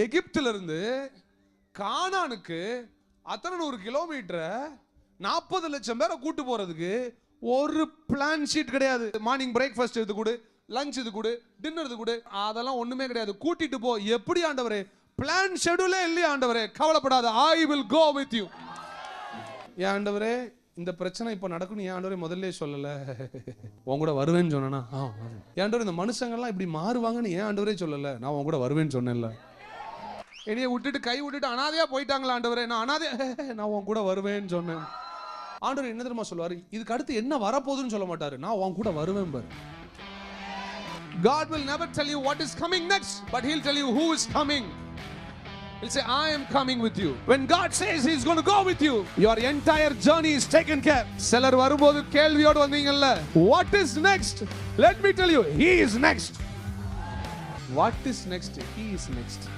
எகிப்துல இருந்து கானானுக்கு அத்தனை 100 கிலோமீட்டரை 40 லட்சம் பேரை கூட்டு போறதுக்கு ஒரு பிளான் ஷீட் கிடையாது. மார்னிங் பிரேக்ஃபாஸ்ட் இது கூட, லஞ்ச் இது கூட, டின்னர் இது கூட, அதெல்லாம் ஒண்ணுமே கிடையாது. கூட்டிட்டு போ. எப்படி ஆண்டவரே? பிளான் ஷெட்யூலே இல்லையா ஆண்டவரே? கவலைப்படாத, I will go with you. ஏன் ஆண்டவரே இந்த பிரச்சனை இப்ப நடக்கும்? ஏன் ஆண்டவரே முதல்ல சொல்லல? உன் கூட வருவேன்னு சொன்னா ஏன் ஆண்டவரே இந்த மனுஷங்கள்லாம் இப்படி மாறுவாங்கன்னு ஏன் ஆண்டவரே சொல்லல? நான் உன் கூட வருவேன்னு சொன்னேன்ல. என்னைய விட்டுட்டு கை விட்டுட்டு அனாதையா போயிட்டாங்களா ஆண்டவரே? நான் அனாதை, நான் உன் கூட வருவேன்னு சொன்னேன். ஆண்டவர் என்ன தெரியுமா சொல்லுவாரு? இதுக்கு அடுத்து என்ன வரப்போகுதுன்னு சொல்ல மாட்டாரு, நான் உன் கூட வருவேன் பாரு. God will never tell you what is coming next, but he'll tell you who is coming. He'll say, I am coming with you. When God says he's going to go with you, your entire journey is taken care. சிலர் வரும்போது கேள்வியோடு வந்தீங்கல்ல, what is next? Let me tell you, he is next. What is next? He is next.